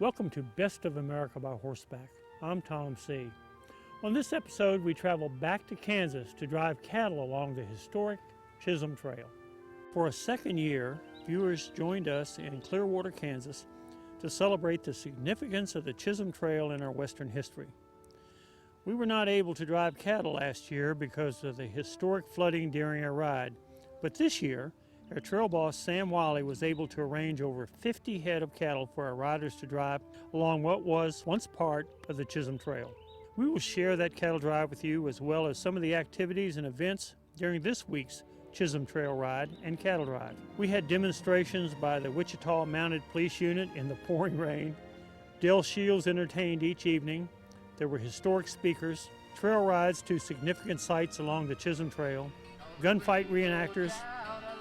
Welcome to Best of America by Horseback. I'm Tom Seay. On this episode, we travel back to Kansas to drive cattle along the historic Chisholm Trail. For a second year, viewers joined us in Clearwater, Kansas to celebrate the significance of the Chisholm Trail in our Western history. We were not able to drive cattle last year because of the historic flooding during our ride, but this year, our trail boss, Sam Wiley, was able to arrange over 50 head of cattle for our riders to drive along what was once part of the Chisholm Trail. We will share that cattle drive with you, as well as some of the activities and events during this week's Chisholm Trail ride and cattle drive. We had demonstrations by the Wichita Mounted Police Unit in the pouring rain. Del Shields entertained each evening. There were historic speakers, trail rides to significant sites along the Chisholm Trail, gunfight reenactors,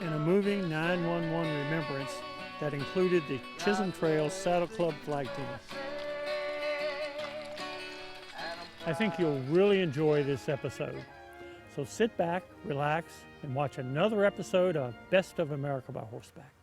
and a moving 911 remembrance that included the Chisholm Trail Saddle Club flag team. I think you'll really enjoy this episode. So sit back, relax, and watch another episode of Best of America by Horseback.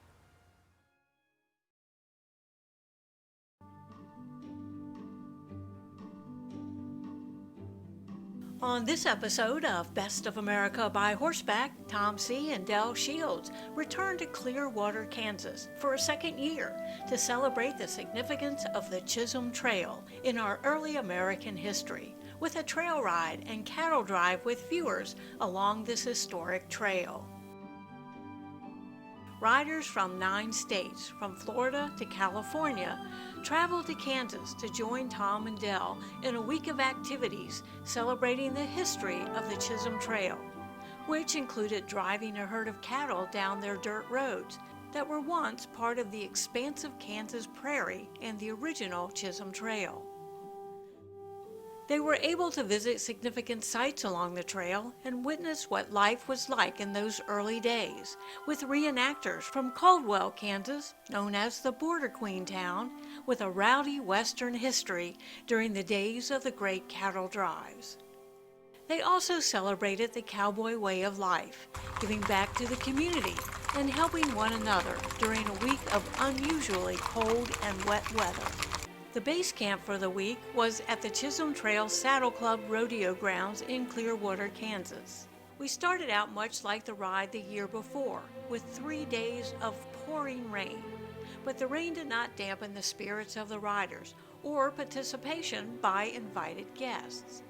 On this episode of Best of America by Horseback, Tom Seay and Del Shields return to Clearwater, Kansas for a second year to celebrate the significance of the Chisholm Trail in our early American history, with a trail ride and cattle drive with viewers along this historic trail. Riders from 9 states, from Florida to California, traveled to Kansas to join Tom and Del in a week of activities celebrating the history of the Chisholm Trail, which included driving a herd of cattle down their dirt roads that were once part of the expansive Kansas prairie and the original Chisholm Trail. They were able to visit significant sites along the trail and witness what life was like in those early days, with reenactors from Caldwell, Kansas, known as the Border Queen town, with a rowdy Western history during the days of the great cattle drives. They also celebrated the cowboy way of life, giving back to the community and helping one another during a week of unusually cold and wet weather. The base camp for the week was at the Chisholm Trail Saddle Club Rodeo Grounds in Clearwater, Kansas. We started out much like the ride the year before, with 3 days of pouring rain. But the rain did not dampen the spirits of the riders or participation by invited guests.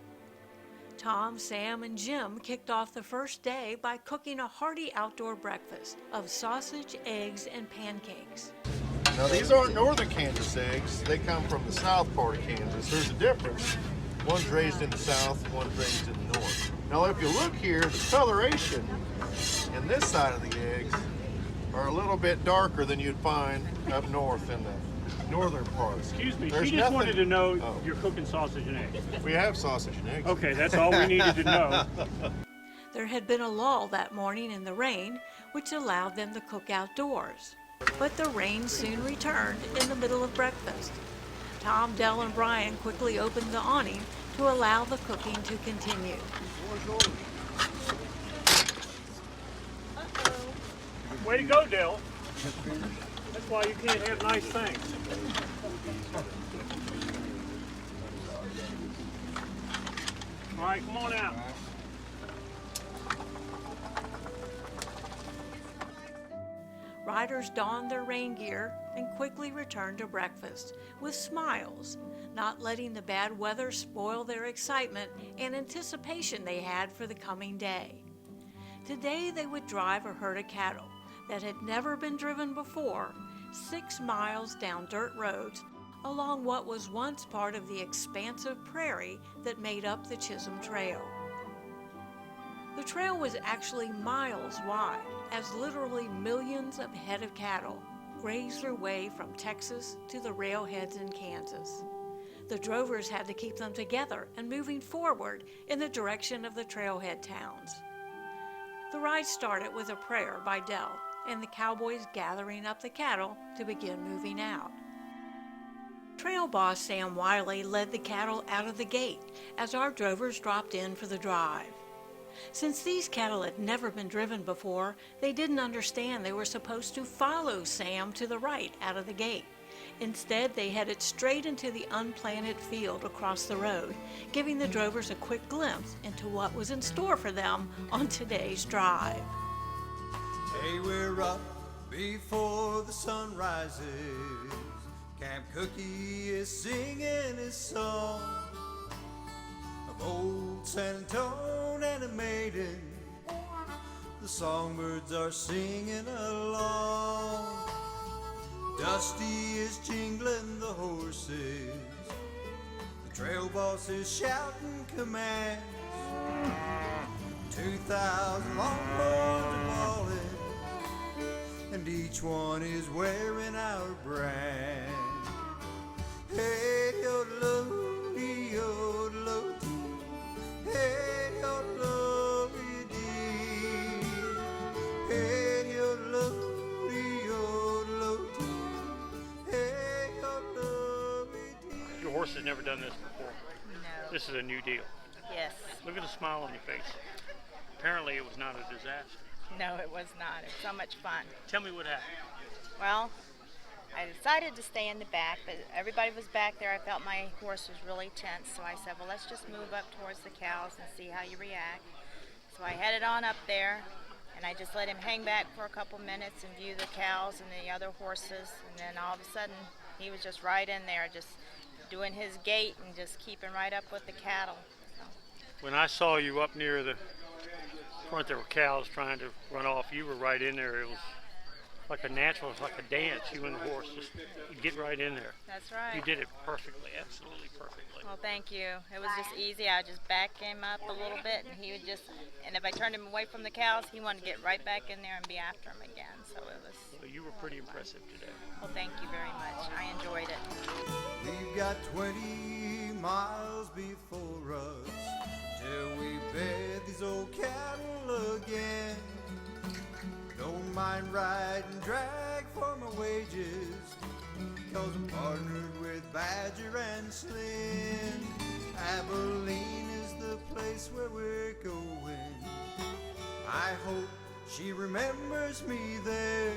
Tom, Sam, and Jim kicked off the first day by cooking a hearty outdoor breakfast of sausage, eggs, and pancakes. Now these aren't northern Kansas eggs, they come from the south part of Kansas. There's a difference. One's raised in the south, one's raised in the north. Now if you look here, the coloration in this side of the eggs are a little bit darker than you'd find up north in the northern parts. Excuse me, she just wanted to know you're cooking sausage and eggs. We have sausage and eggs. Okay, that's all we needed to know. There had been a lull that morning in the rain, which allowed them to cook outdoors. But the rain soon returned in the middle of breakfast. Tom, Del, and Brian quickly opened the awning to allow the cooking to continue. Way to go, Del. That's why you can't have nice things. All right, come on out. Riders donned their rain gear and quickly returned to breakfast with smiles, not letting the bad weather spoil their excitement and anticipation they had for the coming day. Today they would drive a herd of cattle that had never been driven before 6 miles down dirt roads along what was once part of the expansive prairie that made up the Chisholm Trail. The trail was actually miles wide, as literally millions of head of cattle grazed their way from Texas to the railheads in Kansas. The drovers had to keep them together and moving forward in the direction of the trailhead towns. The ride started with a prayer by Del and the cowboys gathering up the cattle to begin moving out. Trail boss Sam Wiley led the cattle out of the gate as our drovers dropped in for the drive. Since these cattle had never been driven before, they didn't understand they were supposed to follow Sam to the right out of the gate Instead, they headed straight into the unplanted field across the road, giving the drovers a quick glimpse into what was in store for them on today's drive. Hey, we're up before the sun rises. Camp Cookie is singing his song of old San Antonio and a maiden. The songbirds are singing along. Dusty is jingling the horses. The trail boss is shouting commands. 2,000 longhorns are bawling, and each one is wearing our brand. Hey, yodeloo-dee, yodeloo-dee. Hey, yodeloo-dee. Hey, yodeloo-dee, yodeloo-dee. Hey, yodeloo-dee. Your horse has never done this before. No. This is a new deal. Yes. Look at the smile on your face. Apparently it was not a disaster. No, it was not. It was so much fun. Tell me what happened. Well, I decided to stay in the back, but everybody was back there. I felt my horse was really tense, so I said, well, let's just move up towards the cows and see how you react. So I headed on up there, and I just let him hang back for a couple minutes and view the cows and the other horses, and then all of a sudden, he was just right in there, just doing his gait and just keeping right up with the cattle. So. When I saw you up near the front, there were cows trying to run off. You were right in there. It was like a natural, it's like a dance. You and the horse just get right in there. That's right. You did it perfectly, absolutely perfectly. Well, thank you. It was just easy. I would just back him up a little bit, and he would just, and if I turned him away from the cows, he wanted to get right back in there and be after him again. So it was. Well, you were pretty impressive today. Well, thank you very much. I enjoyed it. We've got 20 miles before us till we bed these old cattle again. Don't mind riding drag for my wages, 'cause I'm partnered with Badger and Slim. Abilene is the place where we're going. I hope she remembers me there.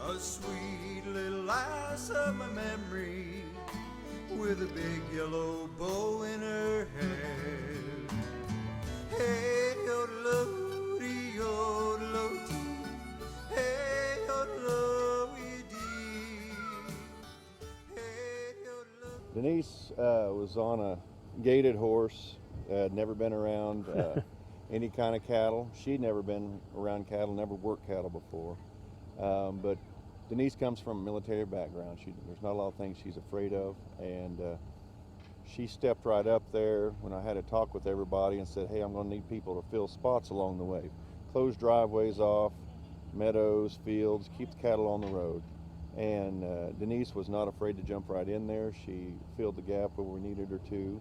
A sweet little lass of my memory, with a big yellow bow in her hair. Hey, yodeloo-dee, yodeloo-dee. Hey, yodeloo-dee. Hey, yodeloo-dee. Denise was on a gaited horse, never been around any kind of cattle. She'd never been around cattle, never worked cattle before. But Denise comes from a military background. There's not a lot of things she's afraid of, and she stepped right up there when I had a talk with everybody and said, hey, I'm going to need people to fill spots along the way. Close driveways off, meadows, fields, keep the cattle on the road. And Denise was not afraid to jump right in there. She filled the gap where we needed her to.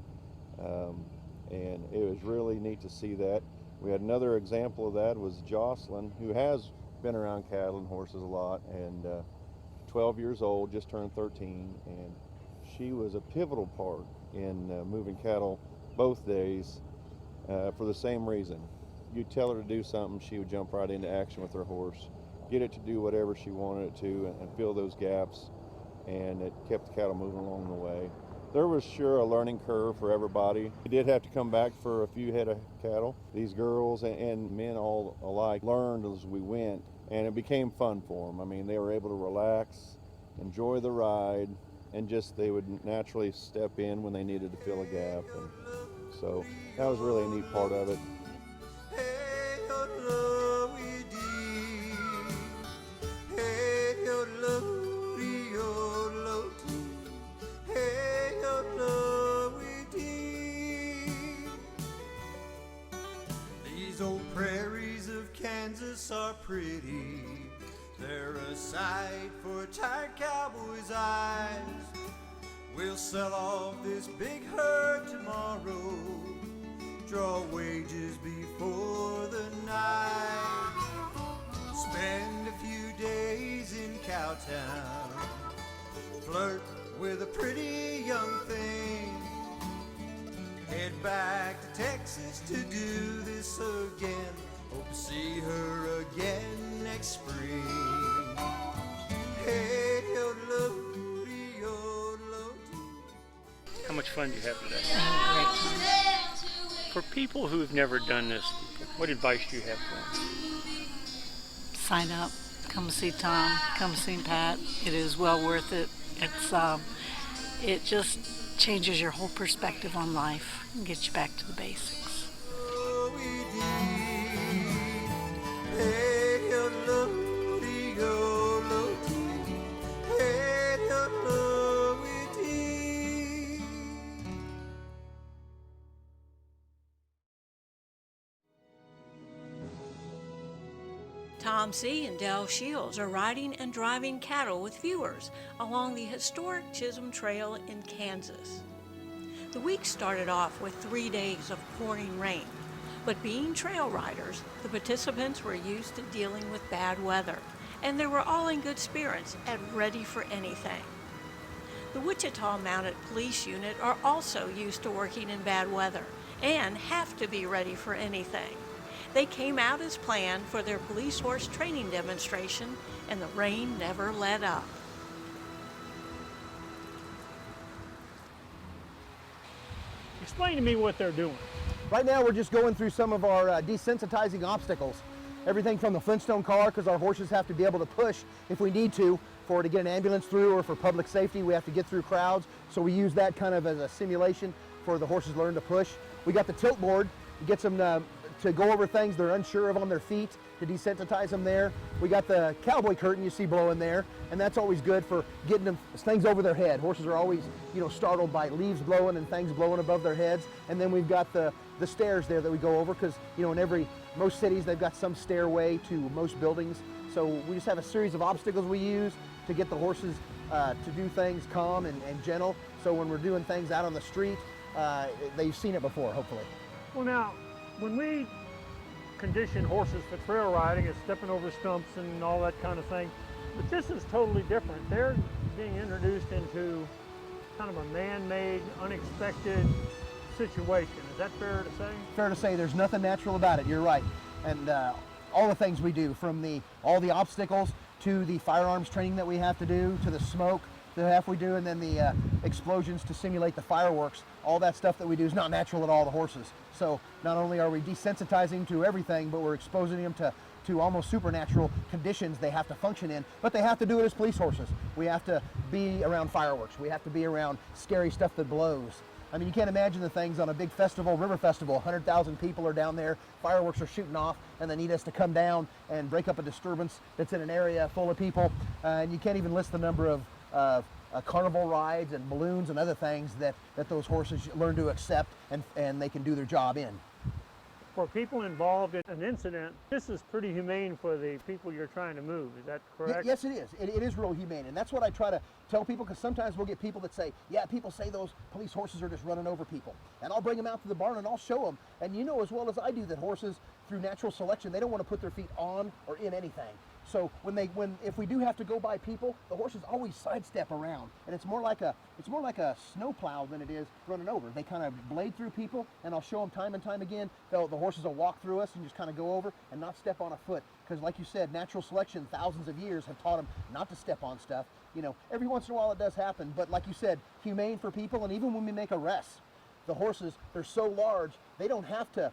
And it was really neat to see that. We had another example of that was Jocelyn, who has been around cattle and horses a lot, and 12 years old, just turned 13, and she was a pivotal part in moving cattle both days for the same reason. You tell her to do something, she would jump right into action with her horse, get it to do whatever she wanted it to, and fill those gaps, and it kept the cattle moving along the way. There was sure a learning curve for everybody. We did have to come back for a few head of cattle. These girls and men all alike learned as we went, and it became fun for them. I mean, they were able to relax, enjoy the ride, and just they would naturally step in when they needed to fill a gap. And so that was really a neat part of it. Hey, yodeloo-dee. Hey, yodeloo-dee, yodeloo-dee. Hey, yodeloo-dee. These old prairies of Kansas are pretty. They're a sight for tired cowboys' eyes. We'll sell off this big herd tomorrow, draw wages before the night, spend a few days in Cowtown, flirt with a pretty young thing, head back to Texas to do this again, hope to see her again next spring. Hey, yodeloo. much fun did you have today? I had a great time. For people who've never done this, what advice do you have for them? Sign up, come see Tom, come see Pat. It is well worth it. It just changes your whole perspective on life and gets you back to the basics. Tom Seay and Del Shields are riding and driving cattle with viewers along the historic Chisholm Trail in Kansas. The week started off with 3 days of pouring rain, but being trail riders, the participants were used to dealing with bad weather, and they were all in good spirits and ready for anything. The Wichita Mounted Police Unit are also used to working in bad weather and have to be ready for anything. They came out as planned for their police horse training demonstration, and the rain never let up. Explain to me what they're doing. Right now we're just going through some of our desensitizing obstacles. Everything from the Flintstone car, because our horses have to be able to push if we need to get an ambulance through, or for public safety we have to get through crowds. So we use that kind of as a simulation for the horses learn to push. We got the tilt board, it gets them to go over things they're unsure of on their feet, to desensitize them there. We got the cowboy curtain you see blowing there, and that's always good for getting them things over their head. Horses are always, startled by leaves blowing and things blowing above their heads. And then we've got the stairs there that we go over, because in most cities they've got some stairway to most buildings. So we just have a series of obstacles we use to get the horses to do things calm and gentle. So when we're doing things out on the street, they've seen it before, hopefully. Well, now, when we condition horses for trail riding, it's stepping over stumps and all that kind of thing, but this is totally different. They're being introduced into kind of a man-made, unexpected situation. Is that fair to say? Fair to say. There's nothing natural about it. You're right. And all the things we do, from all the obstacles to the firearms training that we have to do, to the smoke that we do, and then the explosions to simulate the fireworks, all that stuff that we do is not natural at all to horses. So not only are we desensitizing to everything, but we're exposing them to almost supernatural conditions they have to function in, but they have to do it as police horses. We have to be around fireworks. We have to be around scary stuff that blows. I mean, you can't imagine the things on a big festival, river festival, 100,000 people are down there, fireworks are shooting off, and they need us to come down and break up a disturbance that's in an area full of people. And you can't even list the number of carnival rides and balloons and other things that those horses learn to accept and they can do their job in. For people involved in an incident, this is pretty humane for the people you're trying to move. Is that correct? Yes, it is. It is real humane, and that's what I try to tell people, because sometimes we'll get people that say, yeah, people say those police horses are just running over people. And I'll bring them out to the barn and I'll show them. And you know as well as I do that horses, through natural selection, they don't want to put their feet on or in anything. So if we do have to go by people, the horses always sidestep around, and it's more like a snowplow than it is running over. They kind of blade through people, and I'll show them time and time again. The horses will walk through us and just kind of go over and not step on a foot, because like you said, natural selection, thousands of years have taught them not to step on stuff. Every once in a while it does happen, but like you said, humane for people. And even when we make arrests, the horses, they're so large, they don't have to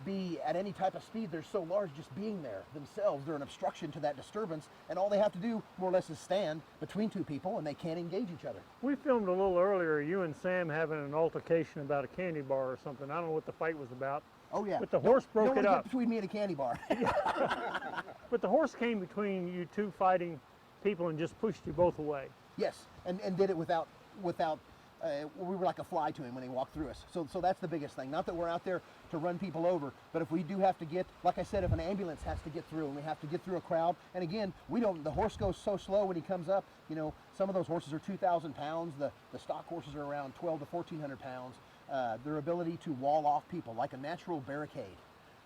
be at any type of speed. They're so large, just being there themselves, they're an obstruction to that disturbance, and all they have to do more or less is stand between two people and they can't engage each other. We filmed a little earlier you and Sam having an altercation about a candy bar or something. I don't know what the fight was about. Oh yeah. But the horse broke it up. Get between me and a candy bar. But the horse came between you two fighting people and just pushed you both away. Yes, and did it without we were like a fly to him when he walked through us. So that's the biggest thing. Not that we're out there to run people over, but if we do have to get, like I said, if an ambulance has to get through and we have to get through a crowd, and again, the horse goes so slow when he comes up, some of those horses are 2,000 pounds, the stock horses are around 1,200 to 1,400 pounds. Their ability to wall off people like a natural barricade,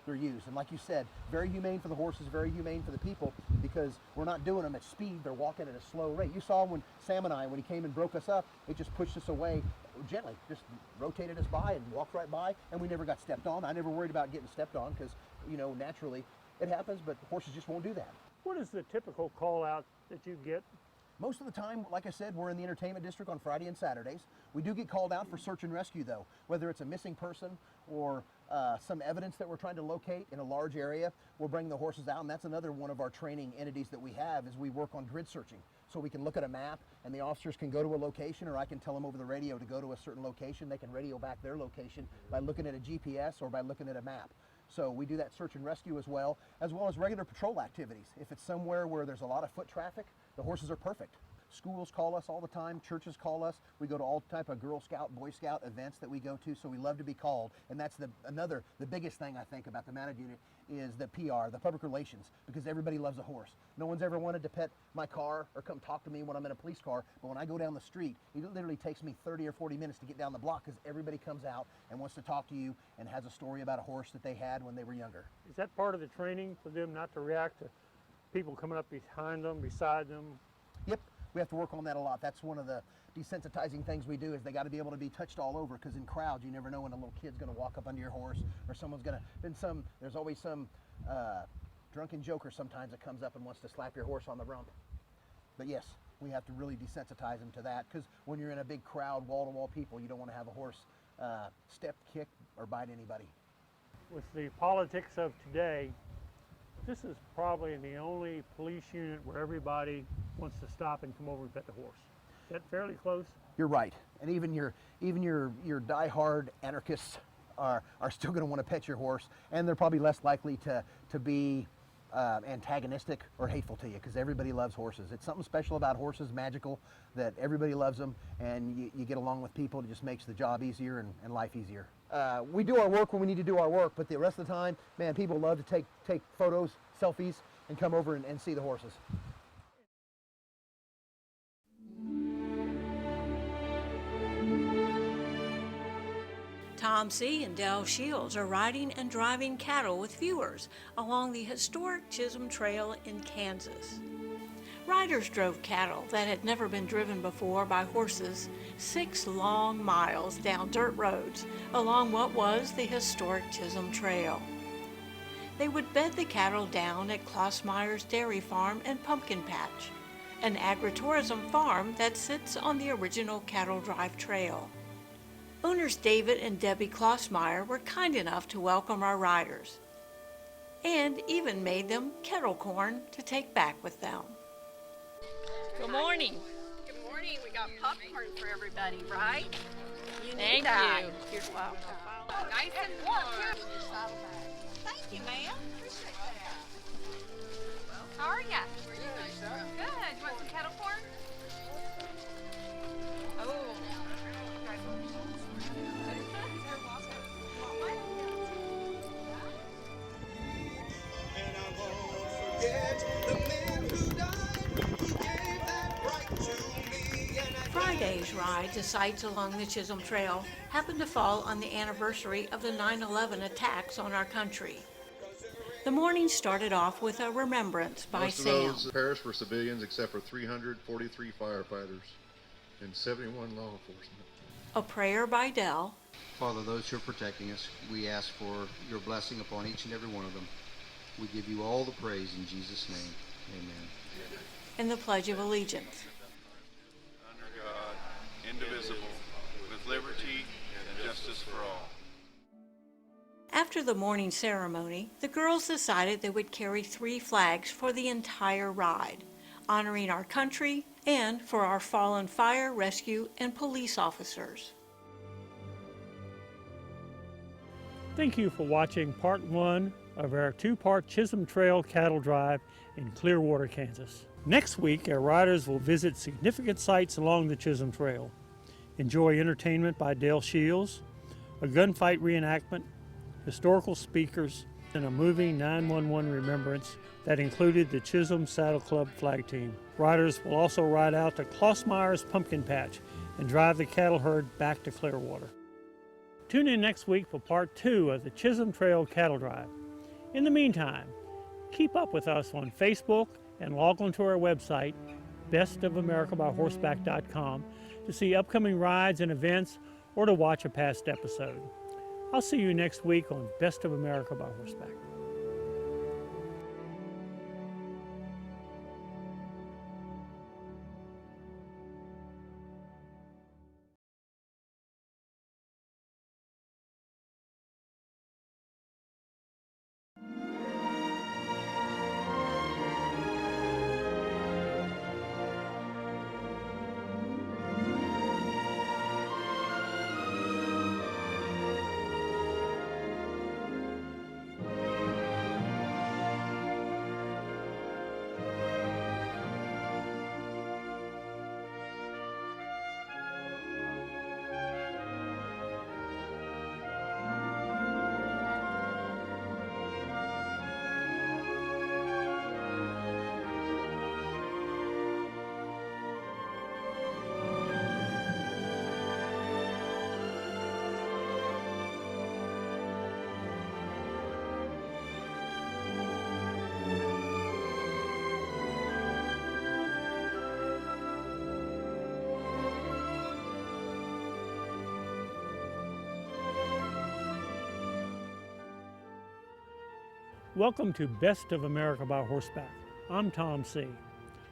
they're used. And like you said, very humane for the horses, very humane for the people, because we're not doing them at speed, they're walking at a slow rate. You saw when Sam and I, when he came and broke us up, it just pushed us away gently, just rotated us by and walked right by, and we never got stepped on. I never worried about getting stepped on, because naturally it happens, but horses just won't do that. What is the typical call out that you get Most of the time, like I said, we're in the entertainment district on Friday and Saturdays. We do get called out for search and rescue though, whether it's a missing person or some evidence that we're trying to locate in a large area. We'll bring the horses out, and that's another one of our training entities that we have, is we work on grid searching. So we can look at a map and the officers can go to a location, or I can tell them over the radio to go to a certain location. They can radio back their location by looking at a GPS or by looking at a map. So we do that search and rescue as well as regular patrol activities. If it's somewhere where there's a lot of foot traffic, the horses are perfect. Schools call us all the time, churches call us. We go to all type of Girl Scout, Boy Scout events that we go to, so we love to be called. And that's the biggest thing I think about the mounted unit is the PR, the public relations, because everybody loves a horse. No one's ever wanted to pet my car or come talk to me when I'm in a police car, but when I go down the street, it literally takes me 30 or 40 minutes to get down the block because everybody comes out and wants to talk to you and has a story about a horse that they had when they were younger. Is that part of the training for them not to react to people coming up behind them, beside them? Yep. We have to work on that a lot. That's one of the desensitizing things we do, is they got to be able to be touched all over, because in crowds you never know when a little kid's going to walk up under your horse, or someone's going to, there's always some drunken joker sometimes that comes up and wants to slap your horse on the rump. But yes, we have to really desensitize them to that, because when you're in a big crowd, wall-to-wall people, you don't want to have a horse step, kick, or bite anybody. With the politics of today, this is probably the only police unit where everybody wants to stop and come over and pet the horse. Is that fairly close? You're right. And even your die-hard anarchists are still going to want to pet your horse, and they're probably less likely to be antagonistic or hateful to you, because everybody loves horses. It's something special about horses, magical, that everybody loves them, and you get along with people. It just makes the job easier and life easier. We do our work when we need to do our work, but the rest of the time, man, people love to take photos, selfies, and come over and see the horses. Tom Seay and Del Shields are riding and driving cattle with viewers along the historic Chisholm Trail in Kansas. Riders drove cattle that had never been driven before by horses 6 long miles down dirt roads along what was the historic Chisholm Trail. They would bed the cattle down at Klossmeyer's Dairy Farm and Pumpkin Patch, an agritourism farm that sits on the original cattle drive trail. Owners David and Debbie Klossmeyer were kind enough to welcome our riders, and even made them kettle corn to take back with them. Good morning. Good morning. We got popcorn for everybody, right? Thank that. you. You're welcome. Nice and warm. Thank you, ma'am. Appreciate that. How are ya? Good. You want some kettle corn? Oh. And I won't forget the man who died. He gave that right to me. And I Friday's ride to sites along the Chisholm Trail happened to fall on the anniversary of the 9/11 attacks on our country. The morning started off with a remembrance by Most of Sam. those perished were civilians, except for 343 firefighters and 71 law enforcement. A prayer by Del, Father, those who are protecting us, we ask for your blessing upon each and every one of them. We give you all the praise in Jesus' name. Amen. and the Pledge of Allegiance. Under God, indivisible, with liberty and justice for all. After the morning ceremony, the girls decided they would carry 3 flags for the entire ride, honoring our country and for our fallen fire, rescue, and police officers. Thank you for watching part 1 of our 2-part Chisholm Trail cattle drive in Clearwater, Kansas. Next week, our riders will visit significant sites along the Chisholm Trail, enjoy entertainment by Del Shields, a gunfight reenactment, historical speakers, and a moving 911 remembrance that included the Chisholm Saddle Club flag team. Riders will also ride out to Klossmeyer's Pumpkin Patch and drive the cattle herd back to Clearwater. Tune in next week for part 2 of the Chisholm Trail cattle drive. In the meantime, keep up with us on Facebook and log on to our website, bestofamericabyhorseback.com, to see upcoming rides and events or to watch a past episode. I'll see you next week on Best of America by Horseback. Welcome to Best of America by Horseback. I'm Tom Seay.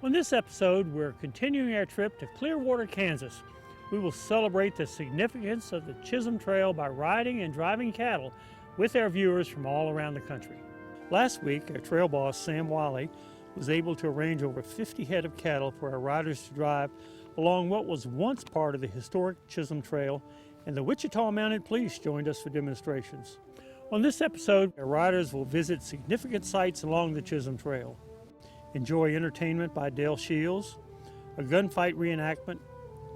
On this episode, we're continuing our trip to Clearwater, Kansas. We will celebrate the significance of the Chisholm Trail by riding and driving cattle with our viewers from all around the country. Last week, our trail boss, Sam Wiley, was able to arrange over 50 head of cattle for our riders to drive along what was once part of the historic Chisholm Trail, and the Wichita Mounted Police joined us for demonstrations. On this episode, our riders will visit significant sites along the Chisholm Trail, enjoy entertainment by Del Shields, a gunfight reenactment,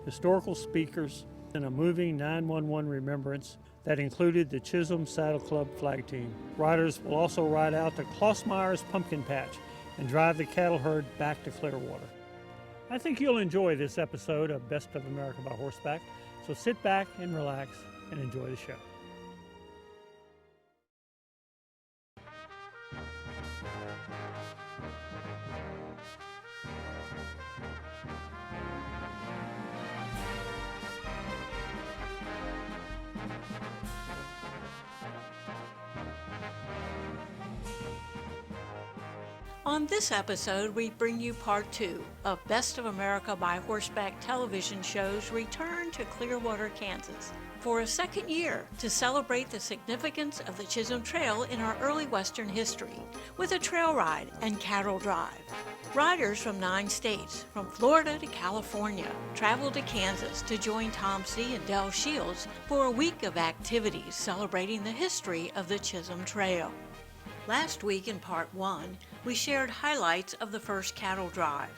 historical speakers, and a moving 911 remembrance that included the Chisholm Saddle Club flag team. Riders will also ride out to Klossmeyer's Pumpkin Patch and drive the cattle herd back to Clearwater. I think you'll enjoy this episode of Best of America by Horseback, so sit back and relax and enjoy the show. On this episode, we bring you part 2 of Best of America by Horseback television show's return to Clearwater, Kansas, for a second year to celebrate the significance of the Chisholm Trail in our early Western history, with a trail ride and cattle drive. Riders from 9 states, from Florida to California, traveled to Kansas to join Tom Seay and Del Shields for a week of activities celebrating the history of the Chisholm Trail. Last week in part 1, we shared highlights of the first cattle drive.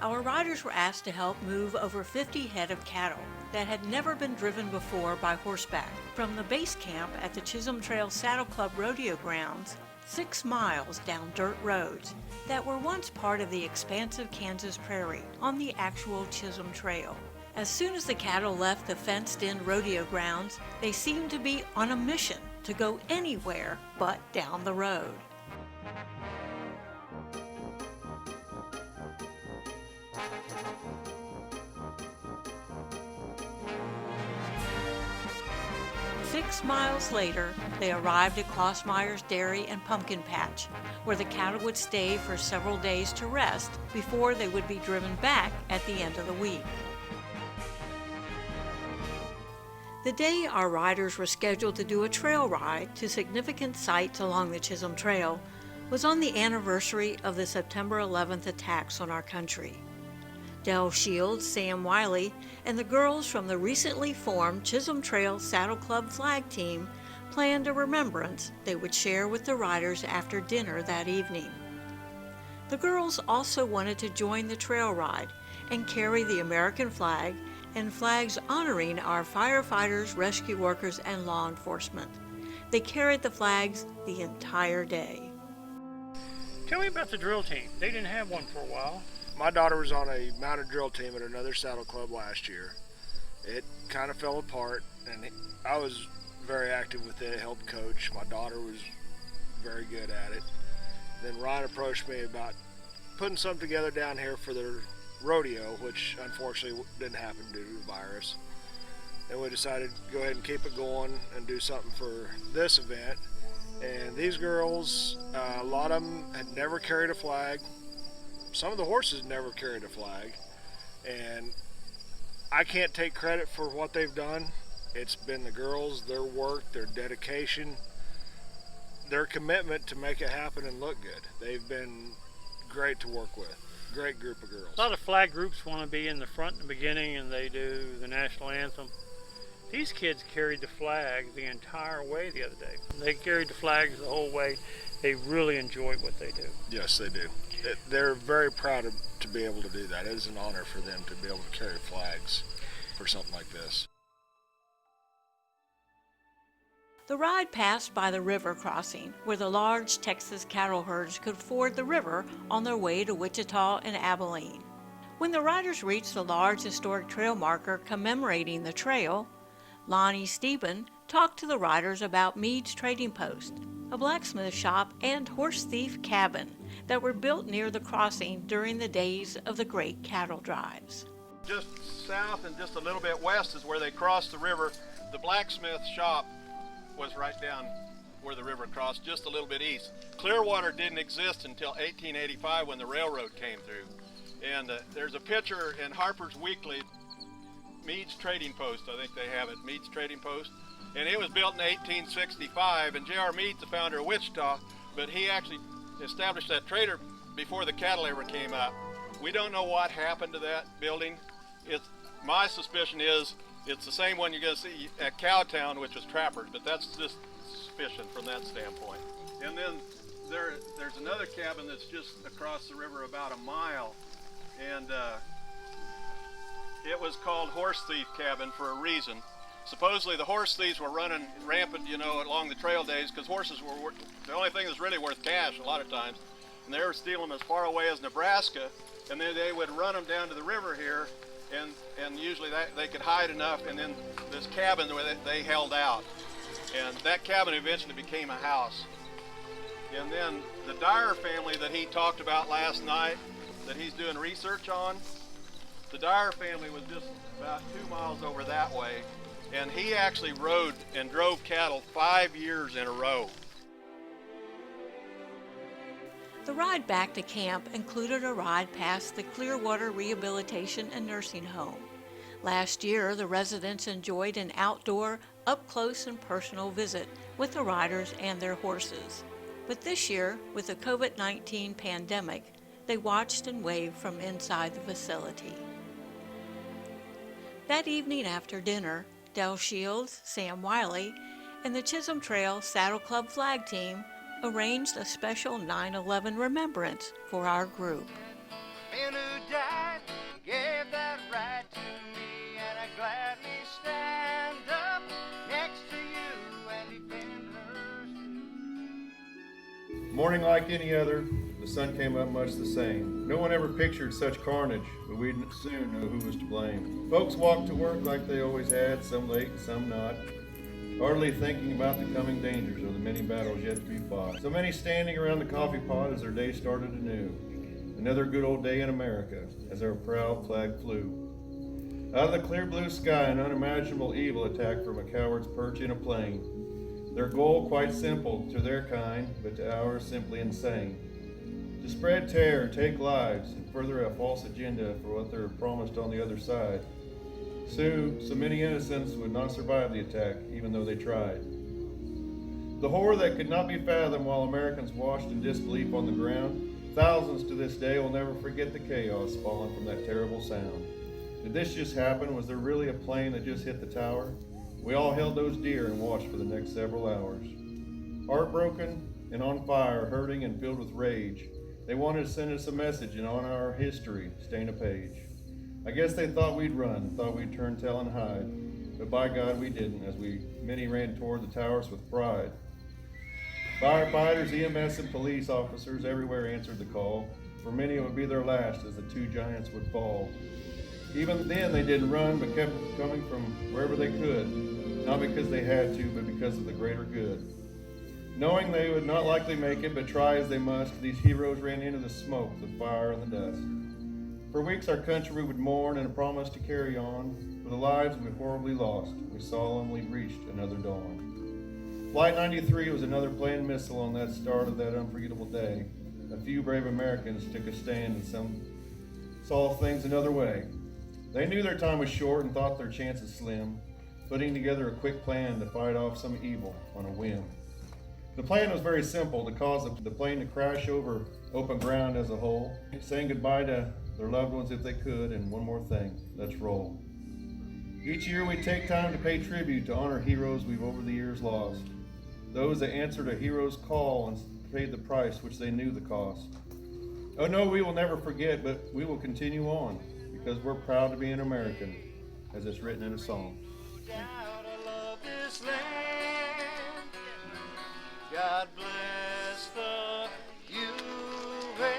Our riders were asked to help move over 50 head of cattle that had never been driven before by horseback from the base camp at the Chisholm Trail Saddle Club rodeo grounds 6 miles down dirt roads that were once part of the expansive Kansas prairie on the actual Chisholm Trail. As soon as the cattle left the fenced-in rodeo grounds, they seemed to be on a mission to go anywhere but down the road. Six miles later, they arrived at Klossmeyer's Dairy and Pumpkin Patch, where the cattle would stay for several days to rest before they would be driven back at the end of the week. The day our riders were scheduled to do a trail ride to significant sites along the Chisholm Trail was on the anniversary of the September 11th attacks on our country. Del Shields, Sam Wiley, and the girls from the recently formed Chisholm Trail Saddle Club flag team planned a remembrance they would share with the riders after dinner that evening. The girls also wanted to join the trail ride and carry the American flag and flags honoring our firefighters, rescue workers, and law enforcement. They carried the flags the entire day. Tell me about the drill team. They didn't have one for a while. My daughter was on a mounted drill team at another saddle club last year. It kind of fell apart, and I was very active with it, helped coach. My daughter was very good at it. Then Ryan approached me about putting something together down here for their rodeo, which unfortunately didn't happen due to the virus. And we decided to go ahead and keep it going and do something for this event. And these girls, a lot of them had never carried a flag. Some of the horses never carried a flag. And I can't take credit for what they've done. It's been the girls, their work, their dedication, their commitment to make it happen and look good. They've been great to work with. Great group of girls. A lot of flag groups want to be in the front in the beginning and they do the national anthem. These kids carried the flag the entire way the other day. They carried the flags the whole way. They really enjoy what they do. Yes, they do. They're very proud to be able to do that. It is an honor for them to be able to carry flags for something like this. The ride passed by the river crossing, where the large Texas cattle herds could ford the river on their way to Wichita and Abilene. When the riders reached the large historic trail marker commemorating the trail, Lonnie Steben talked to the riders about Meade's Trading Post, a blacksmith shop and horse thief cabin that were built near the crossing during the days of the great cattle drives. Just south and just a little bit west is where they crossed the river. The blacksmith shop was right down where the river crossed, just a little bit east. Clearwater didn't exist until 1885 when the railroad came through. And there's a picture in Harper's Weekly, Meade's Trading Post, I think they have it, Meade's Trading Post. And it was built in 1865, and J.R. Meade's the founder of Wichita, but he actually established that trader before the cattle ever came up. We don't know what happened to that building. My suspicion is it's the same one you're going to see at Cowtown, which was Trappers, but that's just suspicion from that standpoint. And then there's another cabin that's just across the river about a mile, and it was called Horse Thief Cabin for a reason. Supposedly the horse thieves were running rampant, along the trail days, because horses were the only thing that's really worth cash a lot of times. And they were stealing them as far away as Nebraska, and then they would run them down to the river here, and usually they could hide enough, and then this cabin where they held out. And that cabin eventually became a house. And then the Dyer family that he talked about last night, that he's doing research on, the Dyer family was just about 2 miles over that way. And he actually rode and drove cattle 5 years in a row. The ride back to camp included a ride past the Clearwater Rehabilitation and Nursing Home. Last year, the residents enjoyed an outdoor, up-close and personal visit with the riders and their horses. But this year, with the COVID-19 pandemic, they watched and waved from inside the facility. That evening after dinner, Del Shields, Sam Wiley, and the Chisholm Trail Saddle Club flag team arranged a special 9/11 remembrance for our group. Men who died gave that right to me, and I gladly stand up next to you and defend hers. Morning like any other, the sun came up much the same. No one ever pictured such carnage, but we'd soon know who was to blame. Folks walked to work like they always had, some late, some not, hardly thinking about the coming dangers of the many battles yet to be fought. So many standing around the coffee pot as their day started anew. Another good old day in America, as our proud flag flew. Out of the clear blue sky, an unimaginable evil attacked from a coward's perch in a plane. Their goal quite simple to their kind, but to ours simply insane. To spread terror, take lives, and further a false agenda for what they're promised on the other side. So many innocents would not survive the attack, even though they tried. The horror that could not be fathomed while Americans watched in disbelief on the ground, thousands to this day will never forget the chaos falling from that terrible sound. Did this just happen? Was there really a plane that just hit the tower? We all held those dear and watched for the next several hours. Heartbroken and on fire, hurting and filled with rage, they wanted to send us a message and on our history stain a page. I guess they thought we'd run, thought we'd turn tail and hide, but by God we didn't, as many ran toward the towers with pride. Firefighters, EMS, and police officers everywhere answered the call, for many it would be their last as the two giants would fall. Even then they didn't run, but kept coming from wherever they could, not because they had to, but because of the greater good. Knowing they would not likely make it, but try as they must, these heroes ran into the smoke, the fire, and the dust. For weeks our country would mourn and promise to carry on. For the lives we horribly lost, we solemnly reached another dawn. Flight 93 was another planned missile on that start of that unforgettable day. A few brave Americans took a stand and some saw things another way. They knew their time was short and thought their chances slim, putting together a quick plan to fight off some evil on a whim. The plan was very simple, to cause the plane to crash over open ground as a whole, saying goodbye to their loved ones if they could, and one more thing, let's roll. Each year we take time to pay tribute to honor heroes we've over the years lost, those that answered a hero's call and paid the price which they knew the cost. Oh no, we will never forget, but we will continue on, because we're proud to be an American, as it's written in a song. God bless the USA.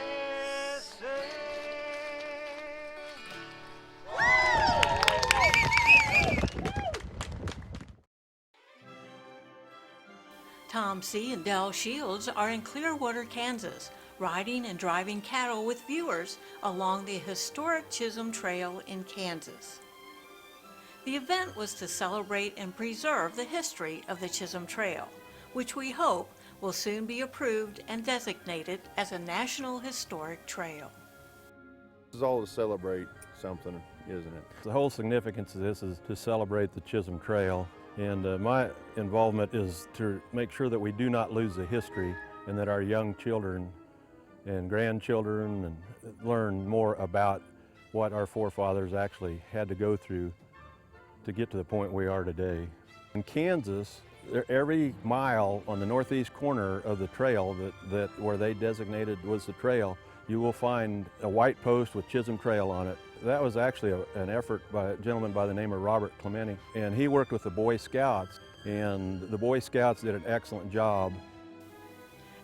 Tom Seay and Del Shields are in Clearwater, Kansas, riding and driving cattle with viewers along the historic Chisholm Trail in Kansas. The event was to celebrate and preserve the history of the Chisholm Trail, which we hope will soon be approved and designated as a National Historic Trail. This is all to celebrate something, isn't it? The whole significance of this is to celebrate the Chisholm Trail, and my involvement is to make sure that we do not lose the history and that our young children and grandchildren and learn more about what our forefathers actually had to go through to get to the point we are today. In Kansas, every mile on the northeast corner of the trail where they designated was the trail, you will find a white post with Chisholm Trail on it. That was actually an effort by a gentleman by the name of Robert Clemente, and he worked with the Boy Scouts, and the Boy Scouts did an excellent job.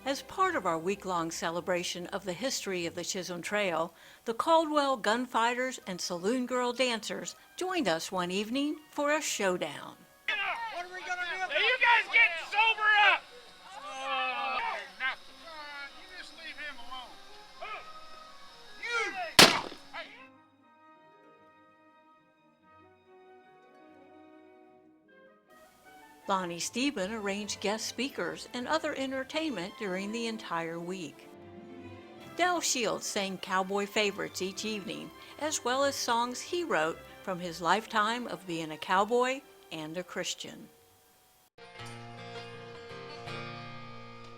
As part of our week-long celebration of the history of the Chisholm Trail, the Caldwell Gunfighters and Saloon Girl Dancers joined us one evening for a showdown. What are we gonna do about it? You guys get sober up! You just leave him alone. Lonnie Steben arranged guest speakers and other entertainment during the entire week. Del Shields sang Cowboy favorites each evening, as well as songs he wrote from his lifetime of being a cowboy and a Christian.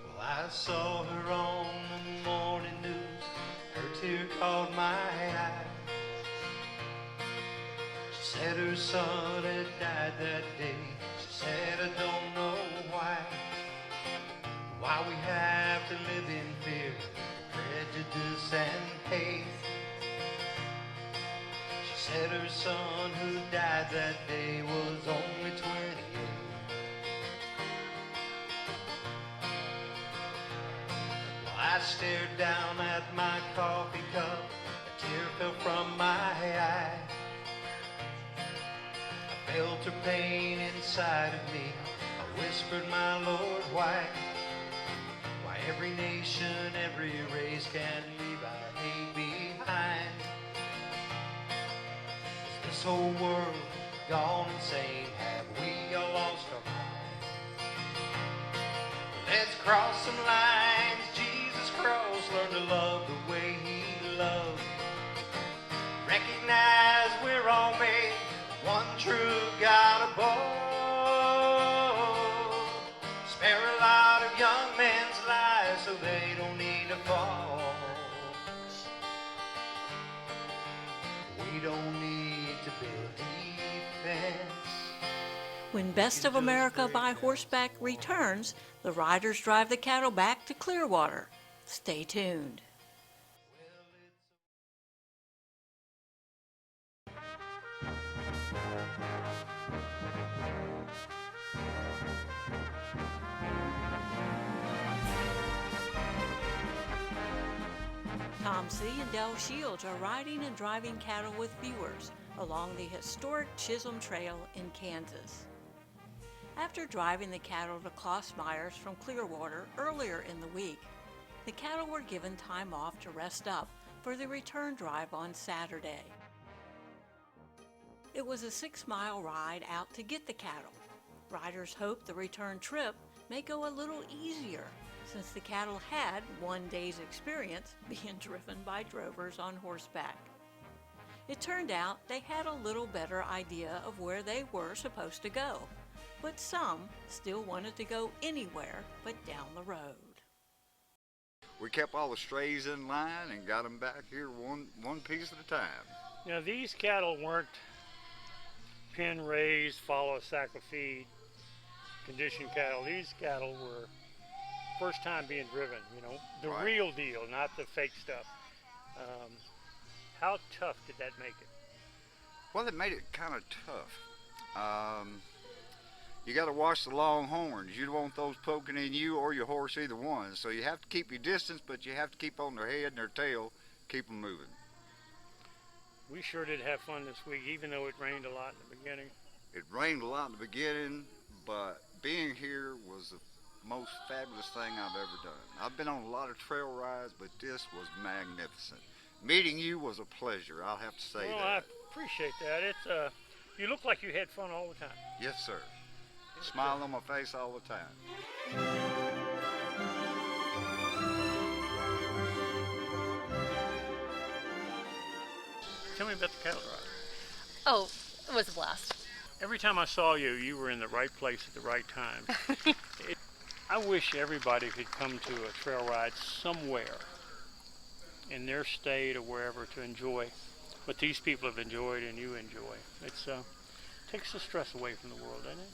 Well, I saw her on the morning news, her tear caught my eye. She said her son had died that day. She said, I don't know why we have to live in fear, prejudice and hate. She said her son who died that day was only 28. Well, I stared down at my coffee cup, a tear fell from my eye. I felt her pain inside of me. I whispered, my Lord, why every nation, every race can leave our hate behind? Is this whole world gone insane? Have we all lost our mind? Let's cross some lines, Jesus cross, learn to love the way he loved. Recognize we're all made one true God above. Spare a lot of young men's lives so they don't need to fall. We don't need to build defense. When Best of America by Horseback returns, the riders drive the cattle back to Clearwater. Stay tuned. Seay and Del Shields are riding and driving cattle with viewers along the historic Chisholm Trail in Kansas. After driving the cattle to Klaus Myers from Clearwater earlier in the week, the cattle were given time off to rest up for the return drive on Saturday. It was a 6-mile ride out to get the cattle. Riders hope the return trip may go a little easier since the cattle had one day's experience being driven by drovers on horseback. It turned out they had a little better idea of where they were supposed to go, but some still wanted to go anywhere but down the road. We kept all the strays in line and got them back here one piece at a time. Now these cattle weren't pen raised, follow a sack of feed, conditioned cattle. These cattle were first time being driven, the Right. real deal, not the fake stuff. How tough did that make it? Well, it made it kind of tough. You got to watch the longhorns. You don't want those poking in you or your horse, either one. So you have to keep your distance, but you have to keep on their head and their tail, keep them moving. We sure did have fun this week, even though it rained a lot in the beginning. It rained a lot in the beginning, but being here was the most fabulous thing I've ever done. I've been on a lot of trail rides, but this was magnificent. Meeting you was a pleasure, I'll have to say Well, that. I appreciate that. It's you look like you had fun all the time. Yes, sir. Smile on my face all the time. Tell me about the cattle drive. Oh, it was a blast. Every time I saw you, you were in the right place at the right time. I wish everybody could come to a trail ride somewhere in their state or wherever to enjoy what these people have enjoyed and you enjoy. It's takes the stress away from the world, doesn't it?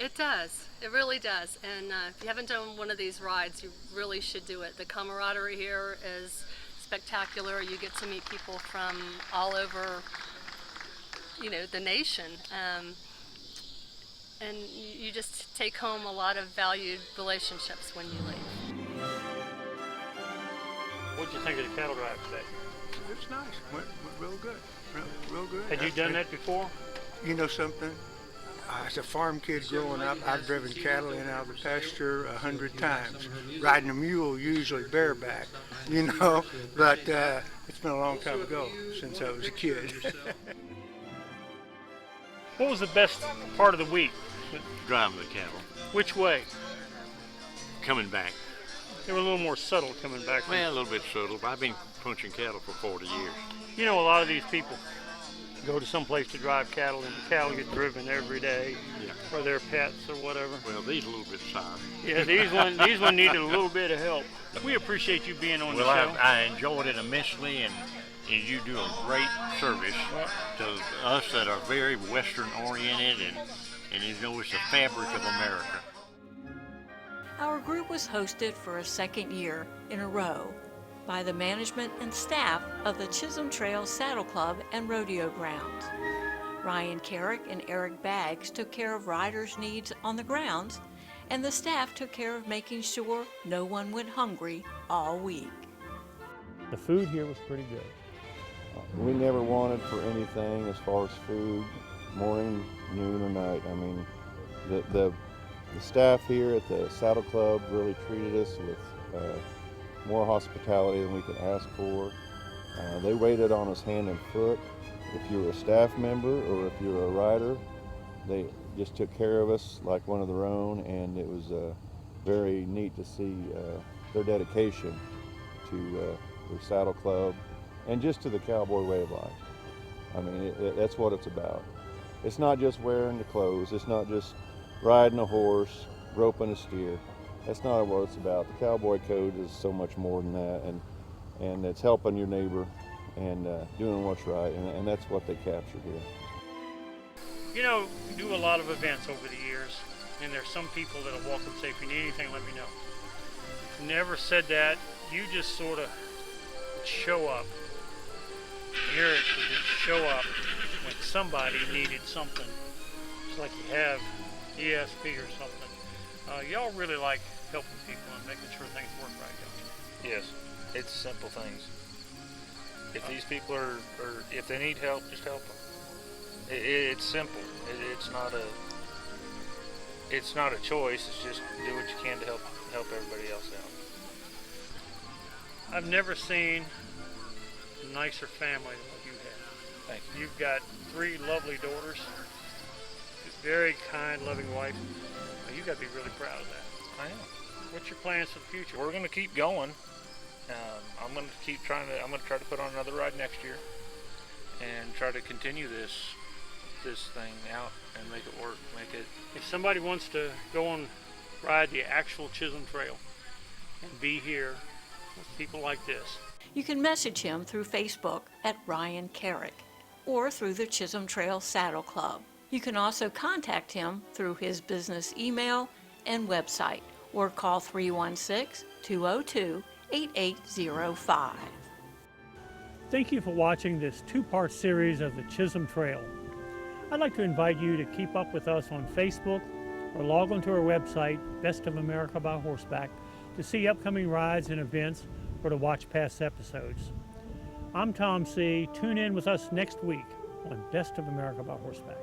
It does. It really does. And if you haven't done one of these rides, you really should do it. The camaraderie here is spectacular. You get to meet people from all over, you know, the nation. And you just take home a lot of valued relationships when you leave. What'd you think of the cattle drive today? It's nice. Went real good. Real good. Had you done that before? You know something? As a farm kid growing up, I've driven cattle in and out of the pasture 100 times. Riding a mule, usually bareback, you know, but it's been a long time ago since I was a kid. What was the best part of the week? Driving the cattle. Which way? Coming back. They were a little more subtle coming back. Well, a little bit subtle, but I've been punching cattle for 40 years. You know, a lot of these people go to some place to drive cattle, and the cattle get driven every day, or their pets or whatever. Well, these a little bit sorry. Yeah, these one needed a little bit of help. We appreciate you being on the show. Well, I enjoyed it immensely, and you do a great service to us that are very Western oriented, and you know it's the fabric of America. Our group was hosted for a second year in a row by the management and staff of the Chisholm Trail Saddle Club and Rodeo Grounds. Ryan Carrick and Eric Baggs took care of riders' needs on the grounds, and the staff took care of making sure no one went hungry all week. The food here was pretty good. We never wanted for anything as far as food, morning, noon, or night. I mean, the staff here at the Saddle Club really treated us with more hospitality than we could ask for. They waited on us hand and foot. If you were a staff member or if you were a rider, they just took care of us like one of their own, and it was very neat to see their dedication to their Saddle Club and just to the cowboy way of life. I mean, that's what it's about. It's not just wearing the clothes. It's not just riding a horse, roping a steer. That's not what it's about. The cowboy code is so much more than that, and it's helping your neighbor and doing what's right, and that's what they captured here. You know, we do a lot of events over the years, and there's some people that'll walk and say, if you need anything, let me know. Never said that. You just sort of show up. Here to just show up when somebody needed something. It's like you have ESP or something. Y'all really like helping people and making sure things work right, don't you? Yes, it's simple things. If these people are if they need help, just help them. It's simple. It's not a choice. It's just do what you can to help everybody else out. I've never seen a nicer family than what you have. Thank you. You've got 3 lovely daughters, very kind, loving wife. You got to be really proud of that. I am. What's your plans for the future? We're going to keep going. I'm going to keep trying to. I'm going to try to put on another ride next year, and try to continue this thing out and make it work. If somebody wants to go and ride the actual Chisholm Trail and be here with people like this, You can message him through Facebook at Ryan Carrick or through the Chisholm Trail Saddle Club. You can also contact him through his business email and website or call 316-202-8805. Thank you for watching this 2-part series of the Chisholm Trail. I'd like to invite you to keep up with us on Facebook or log on to our website, Best of America by Horseback, to see upcoming rides and events or to watch past episodes. I'm Tom Seay. Tune in with us next week on Best of America by Horseback.